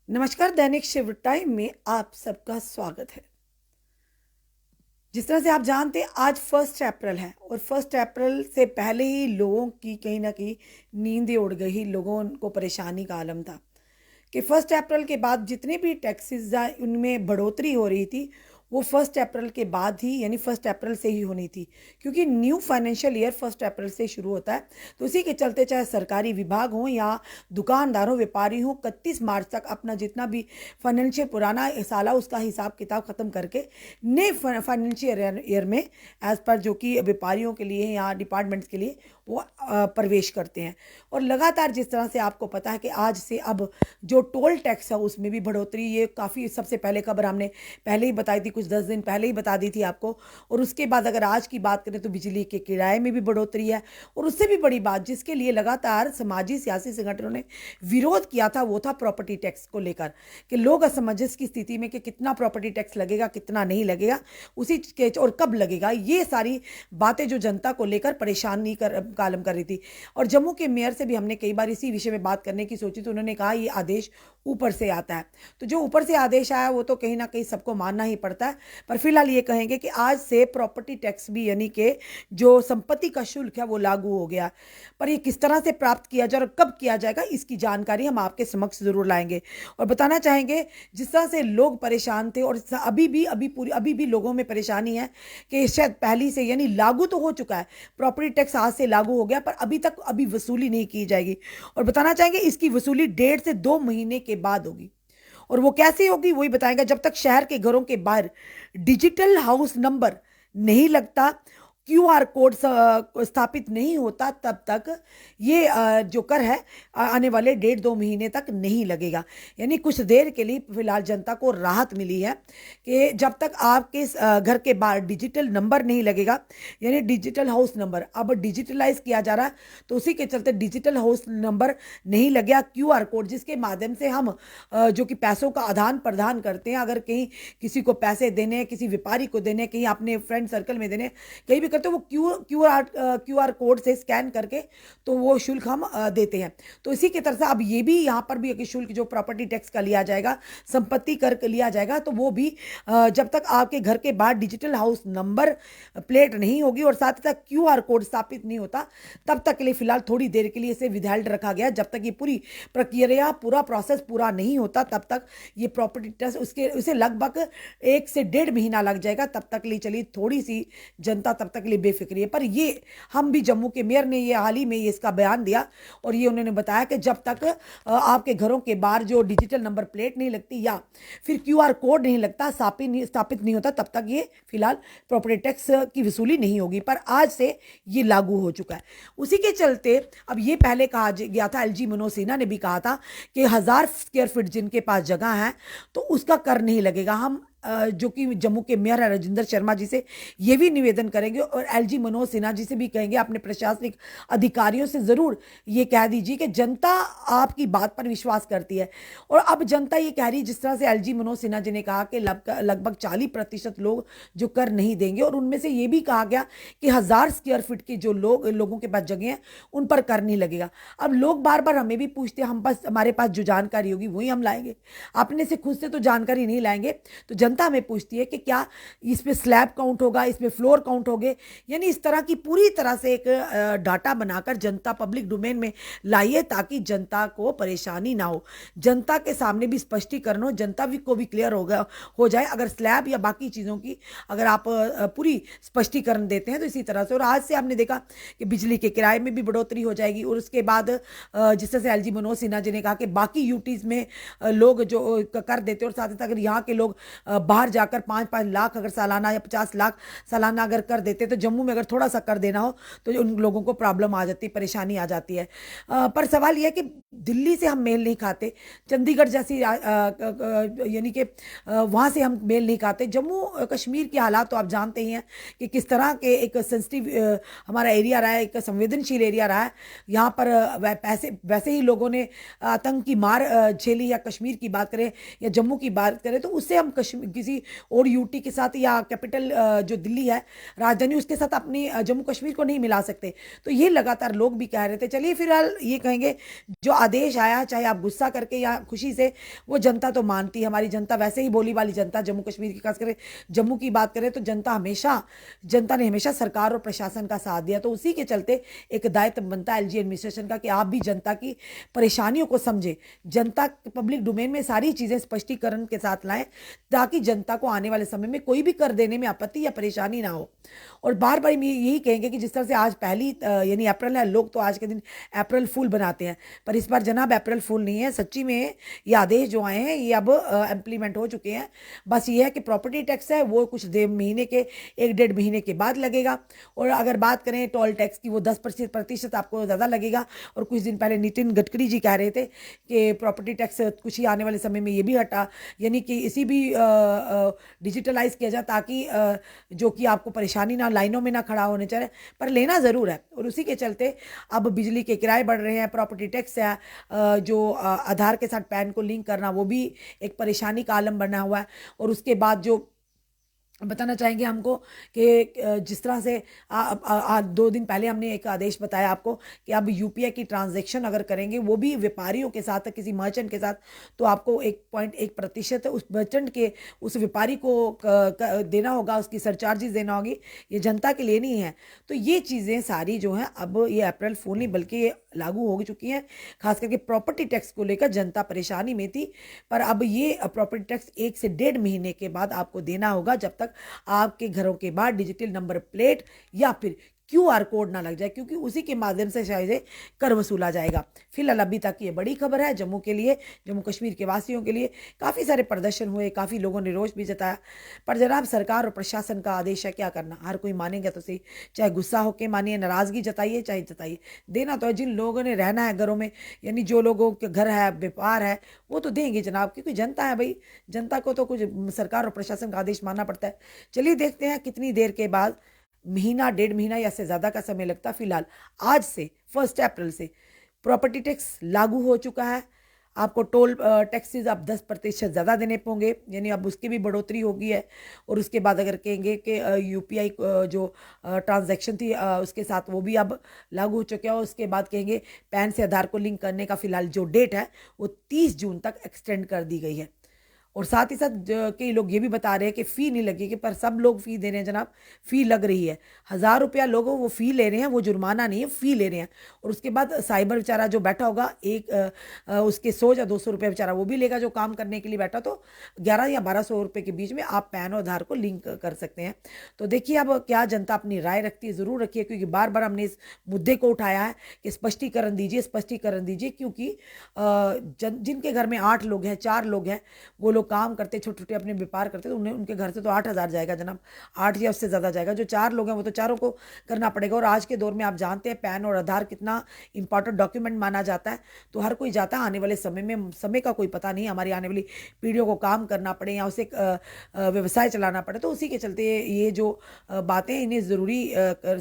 नमस्कार। दैनिक शिव टाइम में आप सबका स्वागत है। जिस तरह से आप जानते हैं आज 1 अप्रैल है और 1 अप्रैल से पहले ही लोगों की कहीं ना कहीं नींदें उड़ गई। लोगों को परेशानी का आलम था कि 1 अप्रैल के बाद जितने भी टैक्सेस उनमें बढ़ोतरी हो रही थी वो 1 अप्रैल के बाद ही यानी 1 अप्रैल से ही होनी थी, क्योंकि न्यू फाइनेंशियल ईयर 1 अप्रैल से शुरू होता है। तो इसी के चलते चाहे सरकारी विभाग हो या दुकानदार हो, व्यापारी हो, 31 मार्च तक अपना जितना भी फाइनेंशियल पुराना साल है उसका हिसाब किताब ख़त्म करके नए फाइनेंशियल ईयर में एज पर जो कि व्यापारियों के लिए या डिपार्टमेंट्स के लिए वो प्रवेश करते हैं। और लगातार जिस तरह से आपको पता है कि आज से अब जो टोल टैक्स है उसमें भी बढ़ोतरी, ये काफ़ी सबसे पहले खबर हमने पहले ही बताई थी, कुछ 10 दिन पहले ही बता दी थी आपको। और उसके बाद अगर आज की बात करें तो बिजली के किराए में भी बढ़ोतरी है। और उससे भी बड़ी बात जिसके लिए लगातार समाजी सियासी संगठनों ने विरोध किया था वो था प्रॉपर्टी टैक्स को लेकर, कि लोग असमंजस की स्थिति में कि कितना प्रॉपर्टी टैक्स लगेगा, कितना नहीं लगेगा, उसी के और कब लगेगा, ये सारी बातें जो जनता को लेकर परेशानी कालम कर रही थी। और जम्मू के मेयर से भी हमने कई बार इसी विषय में बात करने की सोची तो उन्होंने कहा ये आदेश ऊपर से आता है। तो जो ऊपर से आदेश आया वो तो कहीं ना कहीं सबको मानना ही पड़ता है। पर फिलहाल ये कहेंगे कि आज से प्रॉपर्टी टैक्स भी यानी कि जो संपत्ति का शुल्क है वो लागू हो गया। पर ये किस तरह से प्राप्त किया जाए और कब किया जाएगा इसकी जानकारी हम आपके समक्ष जरूर लाएंगे और बताना चाहेंगे जिस तरह से लोग परेशान थे। और अभी भी लोगों में परेशानी है कि शायद पहली से यानी लागू तो हो चुका है, प्रॉपर्टी टैक्स आज से लागू हो गया पर अभी वसूली नहीं की जाएगी। और बताना चाहेंगे इसकी वसूली 1.5 से 2 महीने के बाद होगी। और वो कैसे होगी वही बताएंगे। जब तक शहर के घरों के बाहर डिजिटल हाउस नंबर नहीं लगता, क्यूआर कोड स्थापित नहीं होता, तब तक ये जो कर है आने वाले 1.5-2 महीने तक नहीं लगेगा। यानी कुछ देर के लिए फिलहाल जनता को राहत मिली है कि जब तक आपके घर के बाहर डिजिटल नंबर नहीं लगेगा, यानी डिजिटल हाउस नंबर अब डिजिटलाइज किया जा रहा है। तो उसी के चलते डिजिटल हाउस नंबर नहीं लग गया, क्यूआर कोड जिसके माध्यम से हम जो कि पैसों का आदान प्रदान करते हैं, अगर कहीं किसी को पैसे देने, किसी व्यापारी को देने, कहीं अपने फ्रेंड सर्कल में देने, कहीं भी करते हो वो क्यूआर कोड से स्कैन करके तो वो शुल्क हम देते हैं। तो इसी की तरह से अब ये भी यहाँ पर भी एक शुल्क जो प्रॉपर्टी टैक्स का लिया जाएगा, संपत्ति कर लिया जाएगा, तो वो भी जब तक आपके घर के बाहर डिजिटल हाउस नंबर प्लेट नहीं होगी और साथ ही साथ क्यूआर कोड स्थापित नहीं होता तब तक के लिए फिलहाल थोड़ी देर के लिए इसे विदहल्ड रखा गया। जब तक ये पूरी प्रक्रिया पूरा प्रोसेस पूरा नहीं होता तब तक ये प्रॉपर्टी टैक्स उसे लगभग 1 से 1.5 महीना लग जाएगा। तब तक लिए चलिए थोड़ी सी जनता तब तक के लिए बेफिक्री है। पर ये हम भी जम्मू के मेयर ने ये हाल ही में ये इसका बयान दिया और ये उन्होंने बताया कि जब तक आपके घरों के बाहर जो डिजिटल नंबर प्लेट नहीं लगती या फिर क्यूआर कोड नहीं लगता, स्थापित नहीं होता, तब तक ये फिलहाल प्रॉपर्टी टैक्स की वसूली नहीं होगी। पर आज से ये लागू हो चुका है। उसी के चलते अब ये पहले कहा गया था, एलजी मनोज सिन्हा ने भी कहा था कि 1000 स्क्वायर फीट जिनके पास जगह है तो उसका कर नहीं लगेगा। हम जो कि जम्मू के मेयर है राजेंद्र शर्मा जी से ये भी निवेदन करेंगे और एलजी मनोज सिन्हा जी से भी कहेंगे, अपने प्रशासनिक अधिकारियों से ज़रूर ये कह दीजिए कि जनता आपकी बात पर विश्वास करती है। और अब जनता ये कह रही है, जिस तरह से एलजी मनोज सिन्हा जी ने कहा कि लगभग 40% लोग जो कर नहीं देंगे और उनमें से ये भी कहा गया कि 1000 स्क्वायर फीट के जो लोगों के पास जगह हैं उन पर कर नहीं लगेगा। अब लोग बार बार हमें भी पूछते हैं, हमारे पास जो जानकारी होगी वही हम लाएंगे, अपने से खुद से तो जानकारी नहीं लाएंगे। तो जनता हमें पूछती है कि क्या इसमें स्लैब काउंट होगा, इसमें फ्लोर काउंट होंगे, यानी इस तरह की पूरी तरह से एक डाटा बनाकर जनता पब्लिक डोमेन में लाइए ताकि जनता को परेशानी ना हो, जनता के सामने भी स्पष्टीकरण हो, जनता भी को भी क्लियर हो जाए अगर स्लैब या बाकी चीज़ों की अगर आप पूरी स्पष्टीकरण देते हैं तो इसी तरह से। और आज से हमने देखा कि बिजली के किराए में भी बढ़ोतरी हो जाएगी। और उसके बाद जिस तरह से एलजी मनोज सिन्हा जी ने कहा कि बाकी यूटीज में लोग जो कर देते हैं और साथ ही साथ अगर यहाँ के लोग बाहर जाकर 5-5 लाख अगर सालाना या 50 लाख सालाना अगर कर देते तो जम्मू में अगर थोड़ा सा कर देना हो तो उन लोगों को प्रॉब्लम आ जाती, परेशानी आ जाती है। पर सवाल यह है कि दिल्ली से हम मेल नहीं खाते, चंडीगढ़ जैसी यानी कि वहाँ से हम मेल नहीं खाते। जम्मू कश्मीर के हालात तो आप जानते ही हैं कि किस तरह के एक सेंसिटिव हमारा एरिया रहा है, एक संवेदनशील एरिया रहा है। यहाँ पर वैसे ही लोगों ने आतंक की मार झेली, या कश्मीर की बात करें या जम्मू की बात करें तो उससे हम किसी और यूटी के साथ या कैपिटल जो दिल्ली है राजधानी उसके साथ अपनी जम्मू कश्मीर को नहीं मिला सकते। तो ये लगातार लोग भी कह रहे थे। चलिए फिलहाल ये कहेंगे जो आदेश आया, चाहे आप गुस्सा करके या खुशी से, वो जनता तो मानती है। हमारी जनता वैसे ही बोली वाली जनता, जम्मू कश्मीर की खास करें जम्मू की बात करें तो जनता ने हमेशा सरकार और प्रशासन का साथ दिया। तो उसी के चलते एक दायित्व बनता है एलजी एडमिनिस्ट्रेशन का कि आप भी जनता की परेशानियों को समझे, जनता पब्लिक डोमेन में सारी चीज़ें स्पष्टीकरण के साथ लाएं, ताकि जनता को आने वाले समय में कोई भी कर देने में आपत्ति या परेशानी ना हो। और बार बार यही कहेंगे कि जिस तरह से आज पहली यानी अप्रैल है, लोग तो आज के दिन अप्रैल फूल बनाते हैं, पर इस बार जनाब अप्रैल फूल नहीं है। सच्ची में ये आदेश जो आए हैं ये अब इम्प्लीमेंट हो चुके हैं। बस ये है कि प्रॉपर्टी टैक्स है वो कुछ महीने के 1-1.5 महीने के बाद लगेगा। और अगर बात करें टोल टैक्स की, वो 10% आपको ज़्यादा लगेगा। और कुछ दिन पहले नितिन गडकरी जी कह रहे थे कि प्रॉपर्टी टैक्स कुछ ही आने वाले समय में ये भी हटा, यानी कि इसी भी डिजिटलाइज किया जाए, ताकि जो कि आपको परेशानी ना, लाइनों में ना खड़ा होने चाहिए, पर लेना ज़रूर है। और उसी के चलते अब बिजली के किराए बढ़ रहे हैं, प्रॉपर्टी टैक्स है, जो आधार के साथ पैन को लिंक करना वो भी एक परेशानी का आलम बना हुआ है। और उसके बाद जो बताना चाहेंगे हमको कि जिस तरह से 2 दिन पहले हमने एक आदेश बताया आपको कि अब यूपीआई की ट्रांजैक्शन अगर करेंगे वो भी व्यापारियों के साथ, किसी मर्चेंट के साथ, तो आपको 1.1% उस मर्चेंट के उस व्यापारी को देना होगा, उसकी सरचार्जेस देना होगी। ये जनता के लिए नहीं है। तो ये चीज़ें सारी जो हैं अब ये अप्रैल फूल नहीं बल्कि ये लागू हो चुकी हैं। खास करके प्रॉपर्टी टैक्स को लेकर जनता परेशानी में थी, पर अब ये प्रॉपर्टी टैक्स 1 से 1.5 महीने के बाद आपको देना होगा, जब तक आपके घरों के बाहर डिजिटल नंबर प्लेट या फिर क्यूआर कोड ना लग जाए, क्योंकि उसी के माध्यम से शायद कर वसूला जाएगा। फिलहाल अभी तक ये बड़ी खबर है जम्मू के लिए, जम्मू कश्मीर के वासियों के लिए। काफ़ी सारे प्रदर्शन हुए, काफ़ी लोगों ने रोष भी जताया, पर जनाब सरकार और प्रशासन का आदेश है, क्या करना, हर कोई मानेगा तो सही। चाहे गुस्सा होकर मानिए, नाराज़गी जताइए, चाहे जताइए, देना तो है। जिन लोगों ने रहना है घरों में, यानी जो लोगों के घर है, व्यापार है, वो तो देंगे जनाब, क्योंकि जनता है भाई, जनता को तो कुछ सरकार और प्रशासन का आदेश मानना पड़ता है। चलिए देखते हैं कितनी देर के बाद, महीना 1.5 महीना या से ज़्यादा का समय लगता। फिलहाल आज से 1 अप्रैल से प्रॉपर्टी टैक्स लागू हो चुका है। आपको टोल टैक्सेस आप 10% ज़्यादा देने होंगे, यानी अब उसकी भी बढ़ोतरी होगी है। और उसके बाद अगर कहेंगे कि यूपीआई जो ट्रांजैक्शन थी उसके साथ वो भी अब लागू हो चुका है। और उसके बाद कहेंगे पैन से आधार को लिंक करने का फिलहाल जो डेट है वो 30 जून तक एक्सटेंड कर दी गई है। और साथ ही साथ कई लोग ये भी बता रहे हैं कि फ़ी नहीं लगेगी, पर सब लोग फ़ी दे रहे हैं जनाब, फ़ी लग रही है। 1000 रुपया लोगों वो फ़ी ले रहे हैं, वो जुर्माना नहीं है, फ़ी ले रहे हैं। और उसके बाद साइबर बेचारा जो बैठा होगा, उसके 100 या 200 रुपया बेचारा वो भी लेगा जो काम करने के लिए बैठा। तो 11 या 1200 रुपये के बीच में आप पैन और आधार को लिंक कर सकते हैं। तो देखिए अब क्या जनता अपनी राय रखती है, ज़रूर रखिए, क्योंकि बार बार हमने इस मुद्दे को उठाया है कि स्पष्टीकरण दीजिए, स्पष्टीकरण दीजिए। क्योंकि जिनके घर में 8 लोग हैं, 4 लोग हैं, वो लोग काम करते, छोटे छोटे अपने व्यापार करते, तो उन्हें उनके घर से तो 8,000 जाएगा जनाब, 8 या उससे ज़्यादा जाएगा। जो 4 लोग हैं वो तो चारों को करना पड़ेगा। और आज के दौर में आप जानते हैं पैन और आधार कितना इंपॉर्टेंट डॉक्यूमेंट माना जाता है। तो हर कोई जाता है, आने वाले समय में, समय का कोई पता नहीं, हमारी आने वाली पीढ़ियों को काम करना पड़े या उसे व्यवसाय चलाना पड़े। तो उसी के चलते ये जो बातें इन्हें ज़रूरी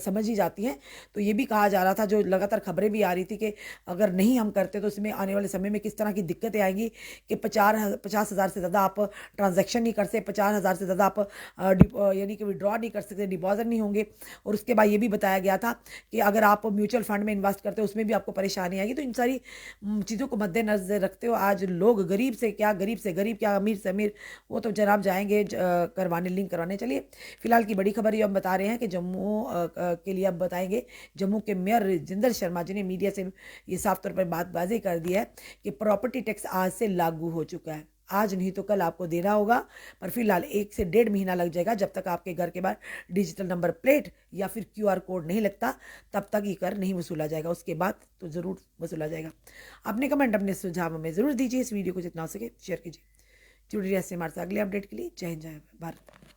समझी जाती हैं। तो ये भी कहा जा रहा था, जो लगातार खबरें भी आ रही थी, कि अगर नहीं हम करते तो इसमें आने वाले समय में किस तरह की दिक्कतें आएंगी, कि 50,000 से ज़्यादा आप ट्रांजैक्शन नहीं कर सकते, 50,000 से ज़्यादा आप यानी कि विड्रॉ नहीं कर सकते, डिपॉजिट नहीं होंगे। और उसके बाद ये भी बताया गया था कि अगर आप म्यूचुअल फंड में इन्वेस्ट करते हो उसमें भी आपको परेशानी आएगी। तो इन सारी चीज़ों को मद्देनजर रखते हो आज लोग गरीब से गरीब क्या, अमीर से अमीर, वो तो जनाब जाएंगे करवाने, लिंक करवाने। चलिए फिलहाल की बड़ी खबर ये हम बता रहे हैं कि जम्मू के लिए अब बताएंगे, जम्मू के मेयर राजेंद्र शर्मा जी ने मीडिया से ये साफ तौर पर बातबाजी कर दी है कि प्रॉपर्टी टैक्स आज से लागू हो चुका है। आज नहीं तो कल आपको देना होगा, पर फिलहाल 1 से 1.5 महीना लग जाएगा। जब तक आपके घर के बाहर डिजिटल नंबर प्लेट या फिर क्यूआर कोड नहीं लगता, तब तक ये कर नहीं वसूला जाएगा। उसके बाद तो ज़रूर वसूला जाएगा। अपने कमेंट, अपने सुझाव हमें ज़रूर दीजिए। इस वीडियो को जितना हो सके शेयर कीजिए। जुड़ी रहिए हमारे साथ अगले अपडेट के लिए। जय हिंद, जय भारत।